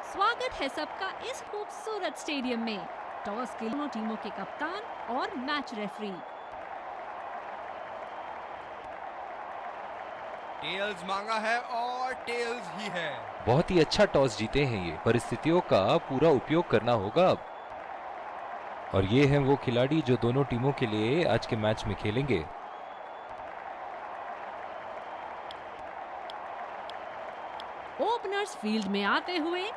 स्वागत है सबका इस खूबसूरत स्टेडियम में। टॉस के दोनों टीमों के कप्तान और मैच रेफरी। टेल्स मांगा है और टेल्स ही है। बहुत ही अच्छा टॉस जीते हैं ये। परिस्थितियों का पूरा उपयोग करना होगा अब। और ये हैं वो खिलाड़ी जो दोनों टीमों के लिए आज के मैच में खेलेंगे। ओपनर्स फील्ड में आते हुए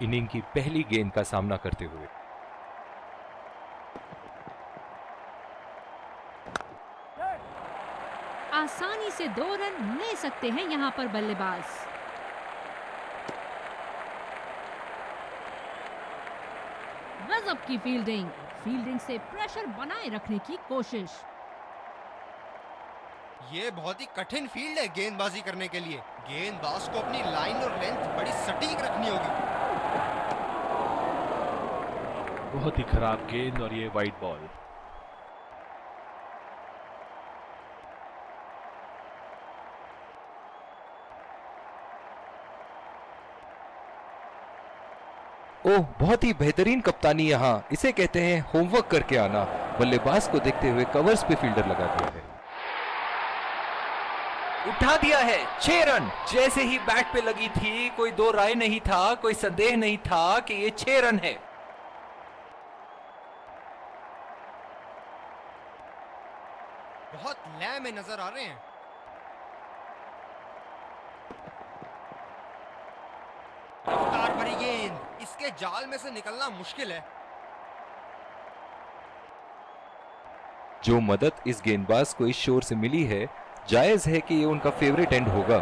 इनिंग की पहली गेंद का सामना करते हुए आसानी से 2 रन ले सकते हैं यहां पर बल्लेबाज। गजब की फील्डिंग से प्रेशर बनाए रखने की कोशिश। ये बहुत ही कठिन फील्ड है गेंदबाजी करने के लिए। गेंदबाज को अपनी लाइन और लेंथ बड़ी सटीक रखनी होगी। बहुत ही खराब गेंद और ये वाइड बॉल। ओह, बहुत ही बेहतरीन कप्तानी यहाँ। इसे कहते हैं होमवर्क करके आना। बल्लेबाज को देखते हुए कवर्स पे फील्डर लगा दिया है। उठा दिया है 6 रन। जैसे ही बैट पे लगी थी कोई दो राय नहीं था, कोई संदेह नहीं था कि ये 6 रन है। बहुत लय में नजर आ रहे हैं। रफ्तार भरी गेंद, इसके जाल में से निकलना मुश्किल है। जो मदद इस गेंदबाज को इस शोर से मिली है, जायज है कि ये उनका फेवरेट एंड होगा।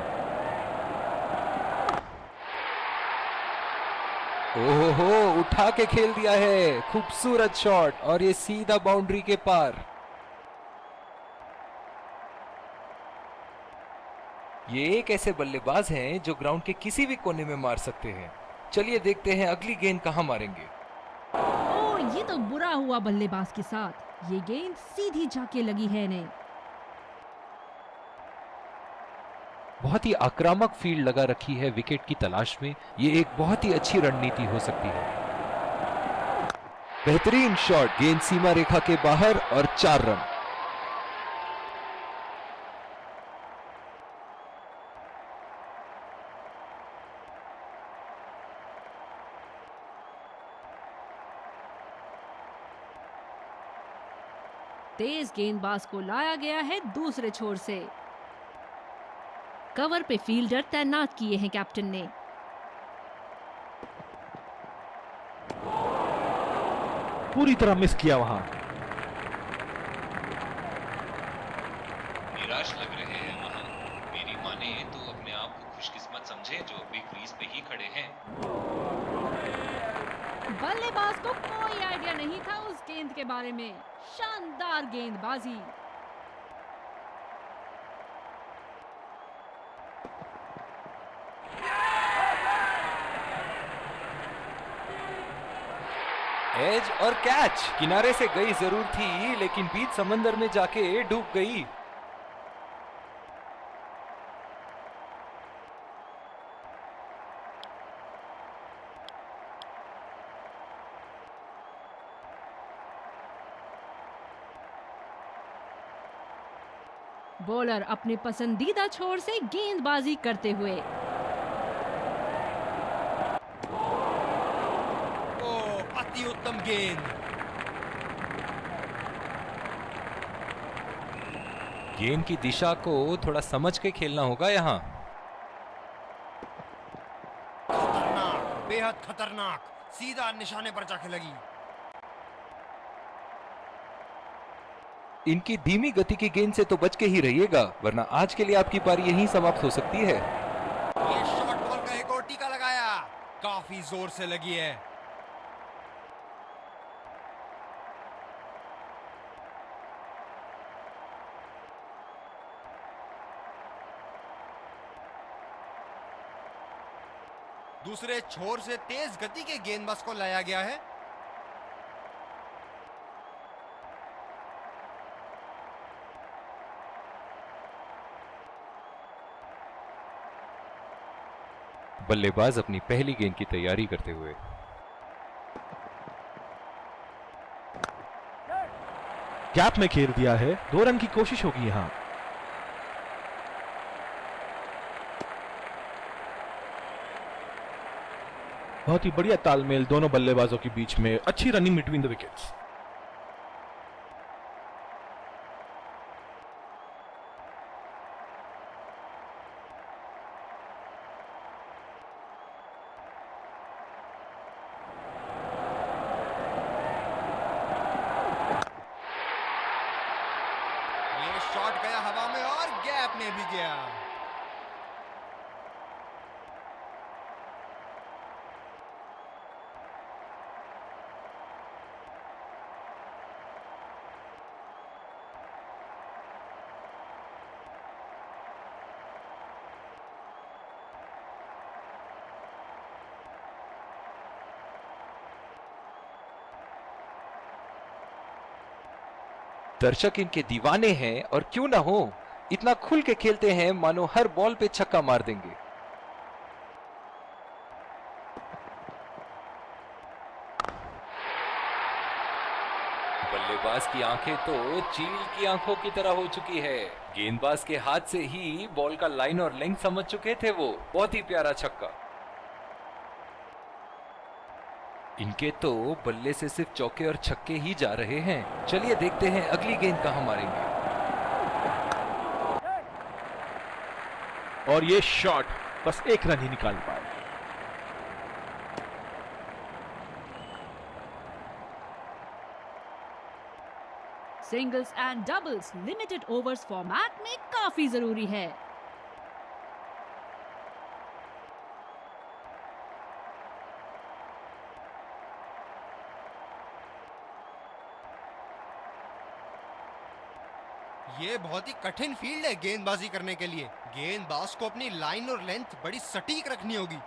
ओहो, उठा के खेल दिया है। खूबसूरत शॉट और ये सीधा बाउंड्री के पार। ये एक ऐसे बल्लेबाज हैं जो ग्राउंड के किसी भी कोने में मार सकते हैं। चलिए देखते हैं अगली गेंद कहां मारेंगे। ओह, ये तो बुरा हुआ बल्लेबाज के साथ। ये गेंद सीधी जाके लगी है इन्हें। बहुत ही आक्रामक फील्ड लगा रखी है विकेट की तलाश में। ये एक बहुत ही अच्छी रणनीति हो सकती है। बेहतरीन शॉट, गेंद सीमा रेखा के बाहर और 4 रन। तेज गेंदबाज को लाया गया है दूसरे छोर से। कवर पे फील्डर तैनात किए हैं कैप्टन ने। पूरी तरह मिस किया वहां। निराश लग रहे हैं वहां। मेरी माने तो अपने आप को खुशकिस्मत समझे जो अभी क्रीज पे ही खड़े हैं। बल्लेबाज को कोई आइडिया नहीं था उस गेंद के बारे में। शानदार गेंदबाजी। एज और कैच। किनारे से गई जरूर थी, लेकिन बीच समंदर में जाके डूब गई। बॉलर अपने पसंदीदा छोर से गेंदबाजी करते हुए। ओह, अति उत्तम गेंद। गेंद की दिशा को थोड़ा समझ के खेलना होगा यहाँ। खतरनाक, बेहद खतरनाक, सीधा निशाने पर जाके लगी। इनकी धीमी गति की गेंद से तो बच के ही रहिएगा, वरना आज के लिए आपकी पारी यहीं समाप्त हो सकती है। ये शॉट बॉल का एक और टीका लगाया, काफी जोर से लगी है। दूसरे छोर से तेज गति के गेंदबाज को लाया गया है। बल्लेबाज अपनी पहली गेंद की तैयारी करते हुए। गैप में खेल दिया है, 2 रन की कोशिश होगी यहां। बहुत ही बढ़िया तालमेल दोनों बल्लेबाजों के बीच में, अच्छी रनिंग बिटवीन द विकेट्स। ये शॉट गया हवा में और गैप में भी गया। दर्शक इनके दीवाने हैं, और क्यों ना हो, इतना खुल के खेलते हैं मानो हर बॉल पे छक्का मार देंगे। बल्लेबाज की आंखें तो चील की आंखों की तरह हो चुकी है। गेंदबाज के हाथ से ही बॉल का लाइन और लेंथ समझ चुके थे वो। बहुत ही प्यारा छक्का। इनके तो बल्ले से सिर्फ चौके और छक्के ही जा रहे हैं। चलिए देखते हैं अगली गेंद कहां मारेंगे। और ये शॉट बस 1 रन ही निकाल पाए। Singles and doubles limited overs format में काफी जरूरी है। ये बहुत ही कठिन फील्ड है गेंदबाजी करने के लिए। गेंदबाज को अपनी लाइन और लेंथ बड़ी सटीक रखनी होगी।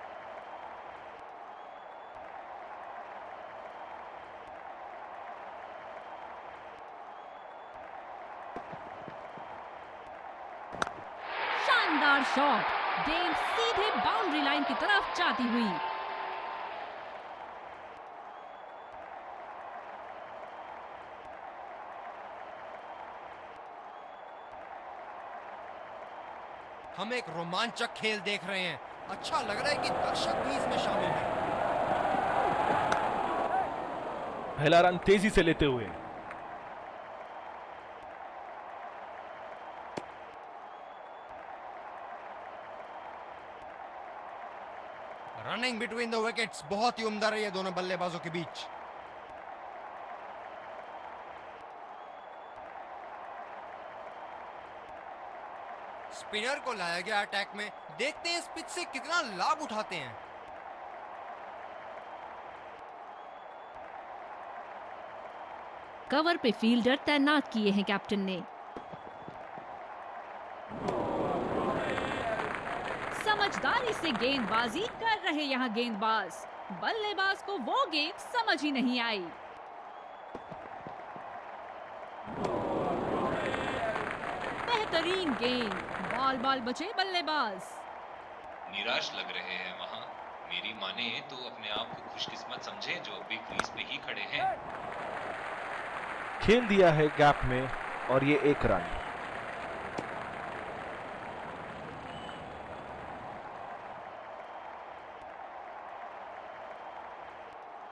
शानदार शॉट, गेंद सीधे बाउंड्री लाइन की तरफ जाती हुई। हम एक रोमांचक खेल देख रहे हैं। अच्छा लग रहा है कि दर्शक भी इसमें शामिल हैं। पहला रन तेजी से लेते हुए। रनिंग बिटवीन द विकेट्स बहुत ही उम्दा रही है दोनों बल्लेबाजों के बीच। स्पिनर को लाया गया अटैक में। देखते हैं इस पिच से कितना लाभ उठाते हैं। कवर पे फील्डर तैनात किए हैं कैप्टन ने। समझदारी से गेंदबाजी कर रहे यहाँ गेंदबाज। बल्लेबाज को वो गेंद समझ ही नहीं आई। बेहतरीन गेंद, बॉल बचे बल्लेबाज। निराश लग रहे हैं वहां। मेरी माने तो अपने आप को खुशकिस्मत समझे जो अभी क्रीज पे ही खड़े हैं। खेल दिया है गैप में और ये 1 रन।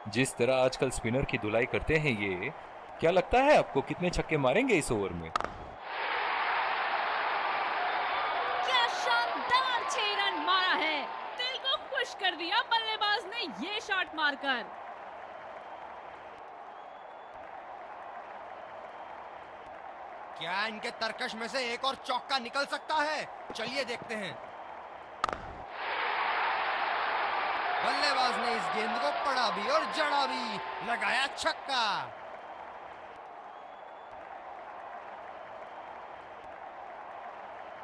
जिस तरह आजकल स्पिनर की धुलाई करते हैं ये, क्या लगता है आपको कितने छक्के मारेंगे इस ओवर में? यार्कर। क्या इनके तरकश में से एक और चौका निकल सकता है? चलिए देखते हैं। बल्लेबाज ने इस गेंद को पड़ा भी और जड़ा भी, लगाया छक्का।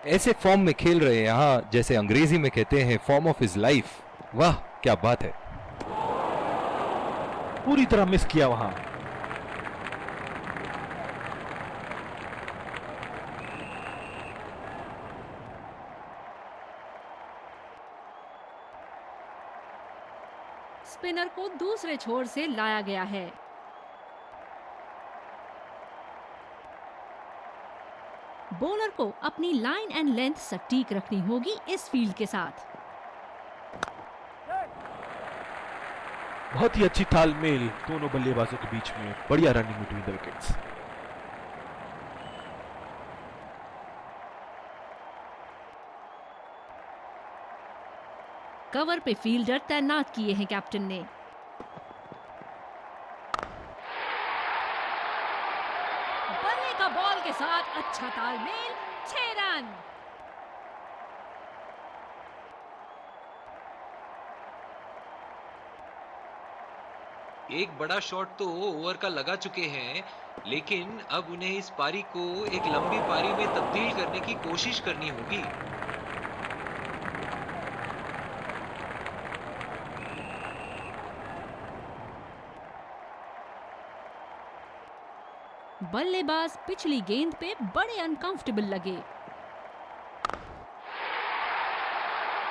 ऐसे फॉर्म में खेल रहे हैं यहाँ, जैसे अंग्रेजी में कहते हैं फॉर्म ऑफ हिज लाइफ। वाह क्या बात है। पूरी तरह मिस किया वहां। स्पिनर को दूसरे छोर से लाया गया है। बॉलर को अपनी लाइन एंड लेंथ सटीक रखनी होगी इस फील्ड के साथ। बहुत ही अच्छी तालमेल दोनों बल्लेबाजों के बीच में, बढ़िया running between the wickets. Cover पे फील्डर तैनात किए हैं कैप्टन ने। बल्ले का बॉल के साथ अच्छा तालमेल, 6 रन। एक बड़ा शॉट तो ओवर का लगा चुके हैं, लेकिन अब उन्हें इस पारी को एक लंबी पारी में तब्दील करने की कोशिश करनी होगी। बल्लेबाज पिछली गेंद पे बड़े अनकंफर्टेबल लगे।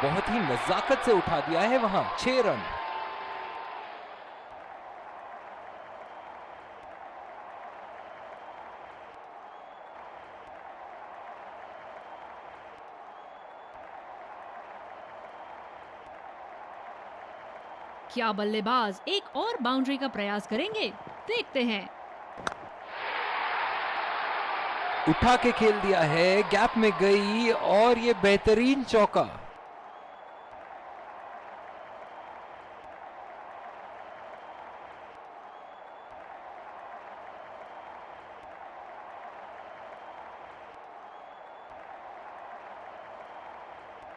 बहुत ही नजाकत से उठा दिया है वहां, 6 रन। क्या बल्लेबाज एक और बाउंड्री का प्रयास करेंगे? देखते हैं। उठा के खेल दिया है, गैप में गई और ये बेहतरीन चौका।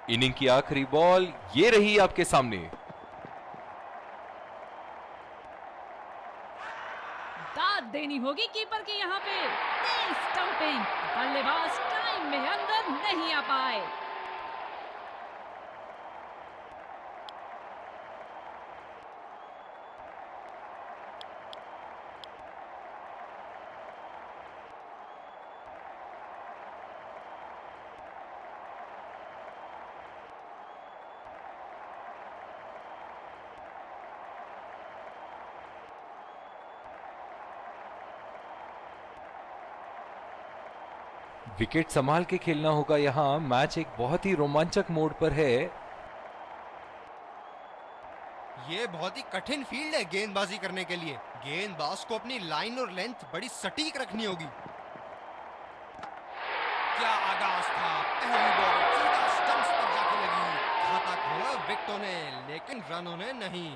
इनिंग की आखिरी बॉल ये रही आपके सामने। दाद देनी होगी कीपर के यहाँ पे। तेज स्टंपिंग, बल्लेबाज टाइम में अंदर नहीं आ पाए। विकेट संभाल के खेलना होगा यहाँ। मैच एक बहुत ही रोमांचक मोड पर है। ये बहुत ही कठिन फील्ड है गेंदबाजी करने के लिए। गेंदबाज को अपनी लाइन और लेंथ बड़ी सटीक रखनी होगी। क्या आगाज था, पहली बॉल सीधा स्टंप्स पर जाके लगी। खाता खोला विकेटों ने, लेकिन रनों ने नहीं।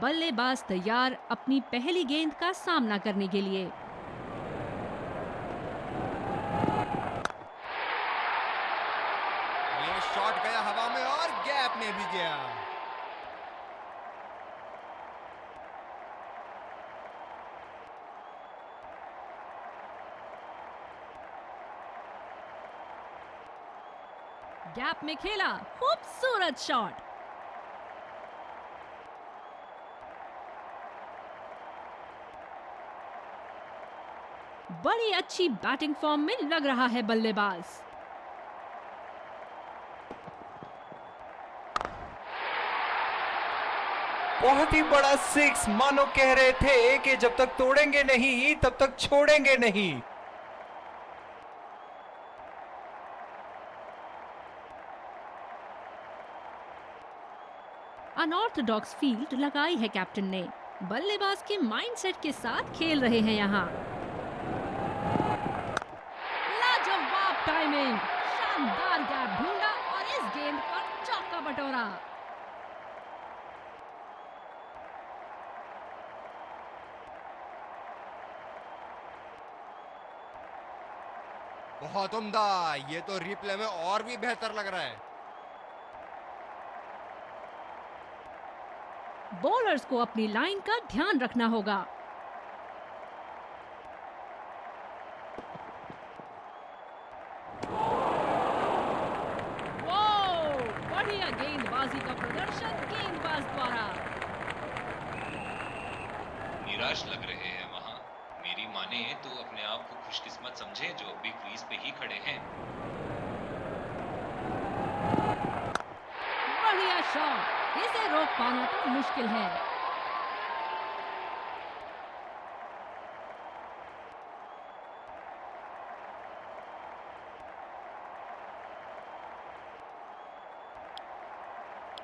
बल्लेबाज तैयार अपनी पहली गेंद का सामना करने के लिए। ये शॉट गया हवा में और गैप में भी गया। गैप में खेला, खूबसूरत शॉट। बड़ी अच्छी बैटिंग फॉर्म में लग रहा है बल्लेबाज। बहुत ही बड़ा 6, मानो कह रहे थे कि जब तक तोड़ेंगे नहीं तब तक छोड़ेंगे नहीं। अनऑर्थोडॉक्स फील्ड लगाई है कैप्टन ने। बल्लेबाज के माइंडसेट के साथ खेल रहे हैं यहाँ। लाजवाब टाइमिंग, शानदार गैप ढूंढा और इस गेंद पर चौका बटोरा। बहुत उम्दा, ये तो रिप्ले में और भी बेहतर लग रहा है। बॉलर्स को अपनी लाइन का ध्यान रखना होगा। वाह! बढ़िया गेंदबाजी का प्रदर्शन गेंदबाज द्वारा। निराश लग रहे हैं वहां। मेरी माने तो अपने आप को खुशकिस्मत समझे जो अभी क्रीज पे ही खड़े हैं। बढ़िया शॉट, इसे रोक पाना तो मुश्किल है।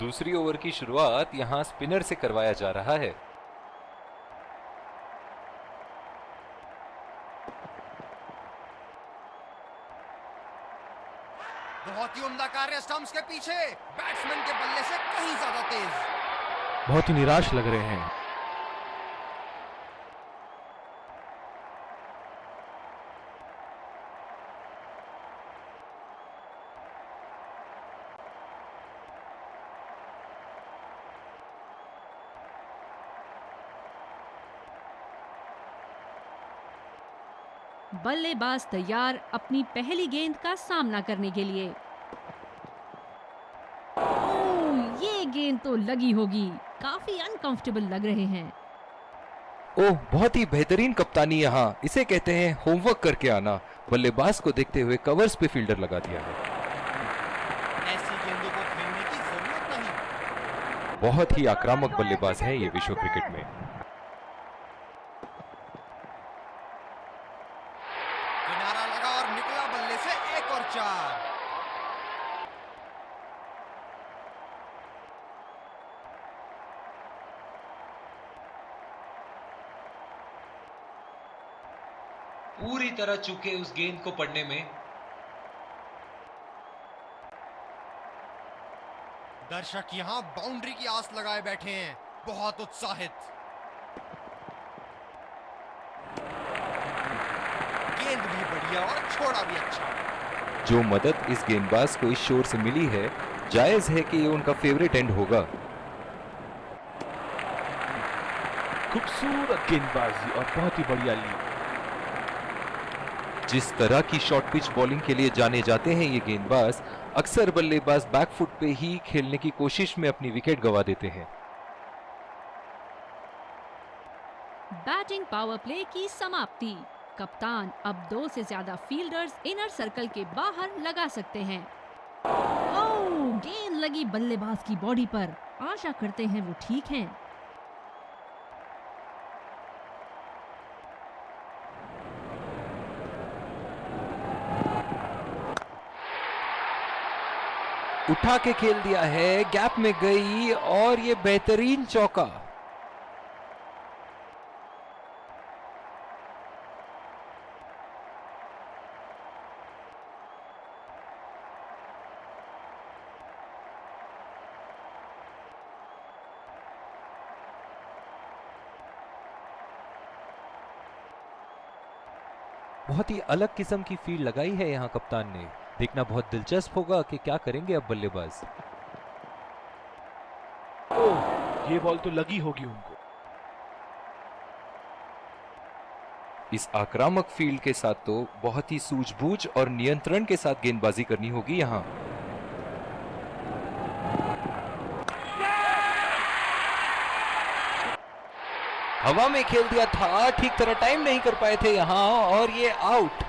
दूसरी ओवर की शुरुआत यहां स्पिनर से करवाया जा रहा है। बहुत ही उम्दा कार्य स्टंप्स के पीछे, बैट्समैन के बल्ले से कहीं ज्यादा तेज। बहुत ही निराश लग रहे हैं। बल्लेबाज तैयार अपनी पहली गेंद का सामना करने के लिए। ओह, ये गेंद तो लगी होगी। काफी अनकंफर्टेबल लग रहे हैं। ओह, बहुत ही बेहतरीन कप्तानी यहाँ। इसे कहते हैं होमवर्क करके आना। बल्लेबाज को देखते हुए कवर्स पे फील्डर लगा दिया है। ऐसी गेंदों को खेलने की जरूरत नहीं। बहुत ही आक्रामक बल्लेबाज है ये विश्व क्रिकेट में। किनारा लगा और निकला बल्ले से 1 और 4। पूरी तरह चूके उस गेंद को पढ़ने में। दर्शक यहाँ बाउंड्री की आस लगाए बैठे हैं, बहुत उत्साहित। गेंद भी बढ़िया और छोड़ा भी अच्छा। जो मदद इस गेंदबाज को इस शोर से मिली है, जायज है कि ये उनका फेवरेट एंड होगा। खूबसूरत गेंदबाजी और बहुत ही बढ़िया लीड। जिस तरह की शॉर्ट पिच बॉलिंग के लिए जाने जाते हैं ये गेंदबाज, अक्सर बल्लेबाज बैकफुट पे ही खेलने की कोशिश में अपनी विकेट गंवा देते हैं। बैटिंग पावर प्ले की समाप्ति। कप्तान अब 2 से ज्यादा फील्डर्स इनर सर्कल के बाहर लगा सकते हैं। ओह, गेंद लगी बल्लेबाज की बॉडी पर। आशा करते हैं वो ठीक हैं। उठा के खेल दिया है, गैप में गई और ये बेहतरीन चौका। बहुत ही अलग किस्म की फील्ड लगाई है यहाँ कप्तान ने। देखना बहुत दिलचस्प होगा कि क्या करेंगे अब बल्लेबाज। ओह, ये बॉल तो लगी होगी उनको। इस आक्रामक फील्ड के साथ तो बहुत ही सूझबूझ और नियंत्रण के साथ गेंदबाजी करनी होगी यहाँ। हवा में खेल दिया था, ठीक तरह टाइम नहीं कर पाए थे यहाँ और ये आउट।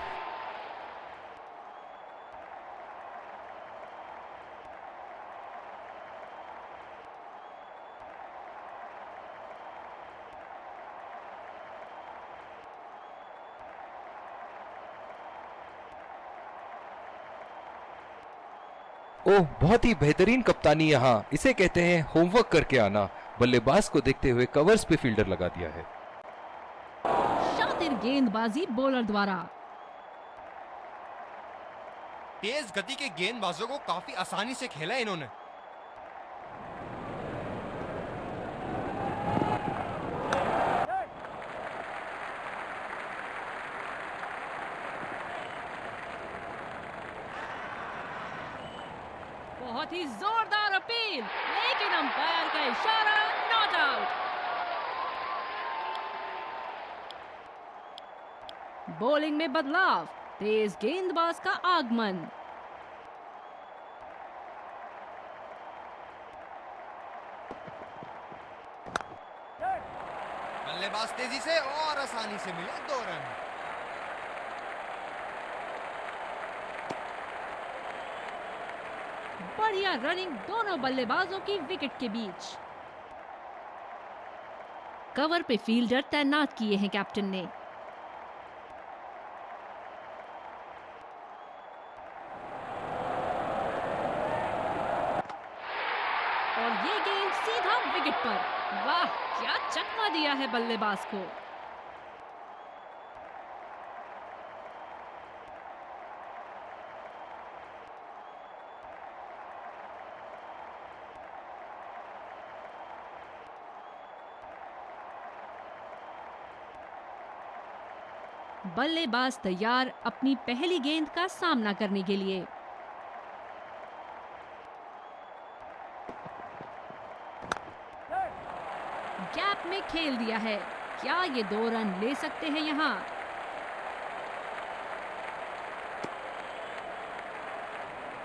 ओह, बहुत ही बेहतरीन कप्तानी यहाँ, इसे कहते हैं होमवर्क करके आना। बल्लेबाज को देखते हुए कवर्स पे फील्डर लगा दिया है। शातिर गेंदबाजी बॉलर द्वारा। तेज गति के गेंदबाजों को काफी आसानी से खेला इन्होंने। बहुत ही जोरदार अपील, लेकिन अंपायर का इशारा, नॉट आउट। बॉलिंग में बदलाव, तेज गेंदबाज का आगमन। बल्लेबाज तेजी से और आसानी से मिले 2 रन। बढ़िया रनिंग दोनों बल्लेबाजों की विकेट के बीच। कवर पे फील्डर तैनात किए हैं कैप्टन ने। और ये गेंद सीधा विकेट पर। वाह, क्या चकमा दिया है बल्लेबाज को। बल्लेबाज तैयार अपनी पहली गेंद का सामना करने के लिए। गैप में खेल दिया है। क्या ये 2 रन ले सकते हैं यहाँ?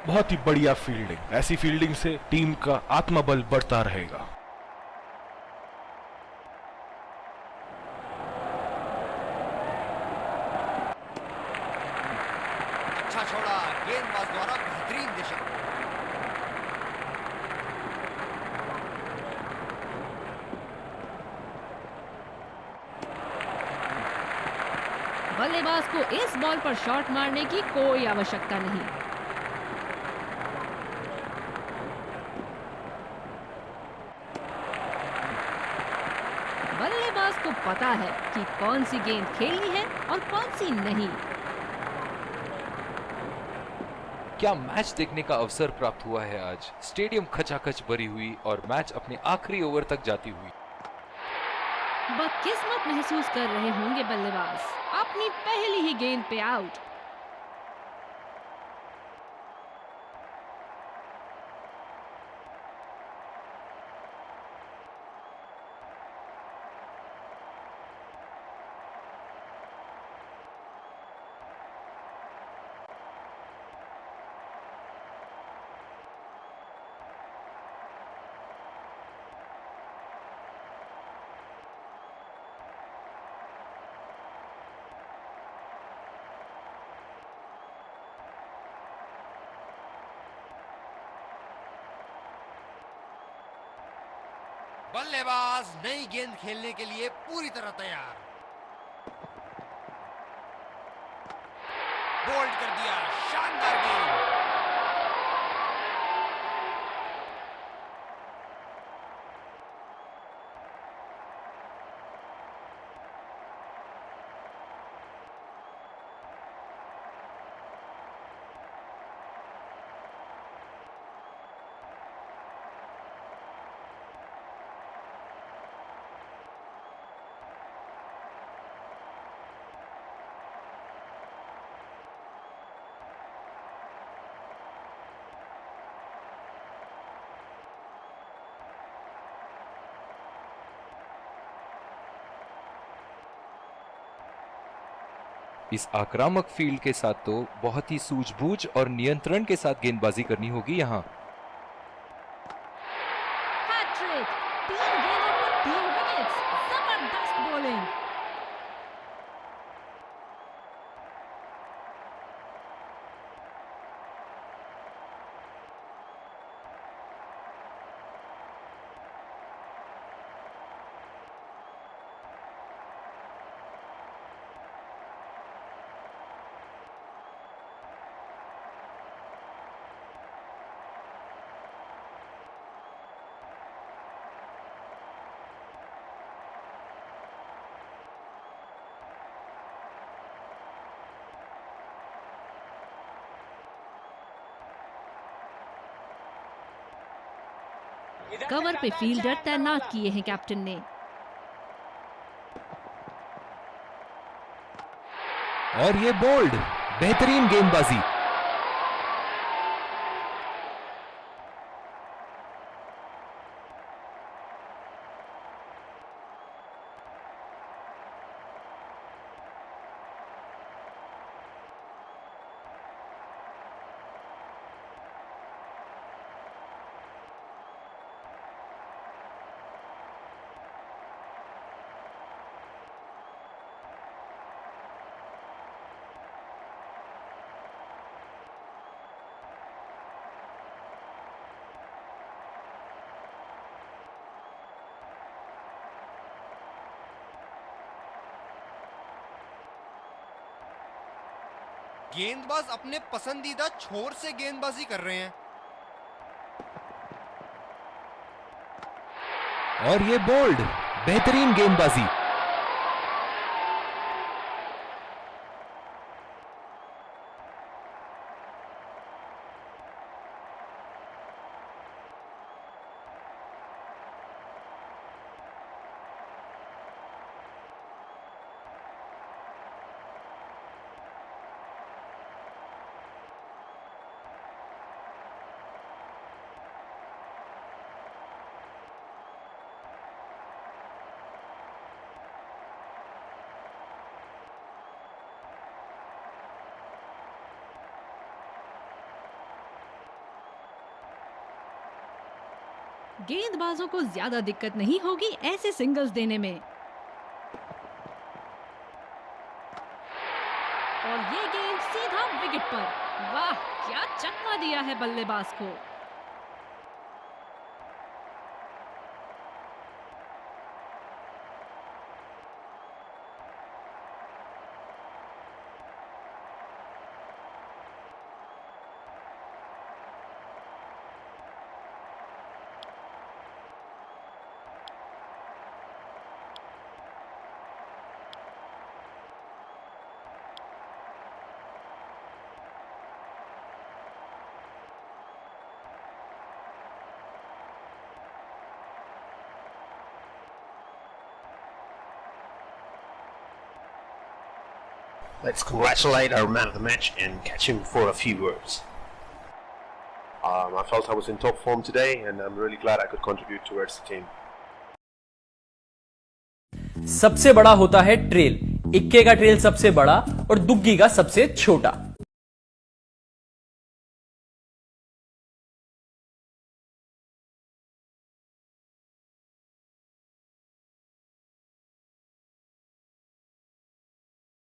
बहुत ही बढ़िया फील्डिंग। ऐसी फील्डिंग से टीम का आत्मबल बढ़ता रहेगा। अच्छा छोड़ा, गेंदबाज द्वारा बेहतरीन दिशा। बल्लेबाज को इस बॉल पर शॉट मारने की कोई आवश्यकता नहीं। बल्लेबाज को पता है कि कौन सी गेंद खेलनी है और कौन सी नहीं। क्या मैच देखने का अवसर प्राप्त हुआ है आज। स्टेडियम खचाखच भरी हुई और मैच अपने आखिरी ओवर तक जाती हुई। बदकिस्मत महसूस कर रहे होंगे बल्लेबाज, अपनी पहली ही गेंद पे आउट। बल्लेबाज नई गेंद खेलने के लिए पूरी तरह तैयार। बोल्ड कर दिया, शानदार गेंद। इस आक्रामक फील्ड के साथ तो बहुत ही सूझबूझ और नियंत्रण के साथ गेंदबाजी करनी होगी यहाँ। हैट्रिक, 3 गेंदों पर 3 विकेट्स, जबरदस्त बॉलिंग। कवर पे फील्डर तैनात किए हैं कैप्टन ने। और ये बोल्ड, बेहतरीन गेंदबाजी। गेंदबाज अपने पसंदीदा छोर से गेंदबाजी कर रहे हैं। और ये बोल्ड, बेहतरीन गेंदबाजी। गेंदबाजों को ज्यादा दिक्कत नहीं होगी ऐसे सिंगल्स देने में। और ये गेंद सीधा विकेट पर। वाह, क्या चकमा दिया है बल्लेबाज को। Let's congratulate our man of the match and catch him for a few words. I felt I was in top form today and I'm really glad I could contribute towards the team. सबसे बड़ा होता है trail, इक्के का trail सबसे बड़ा और दुग्गी का सबसे छोटा।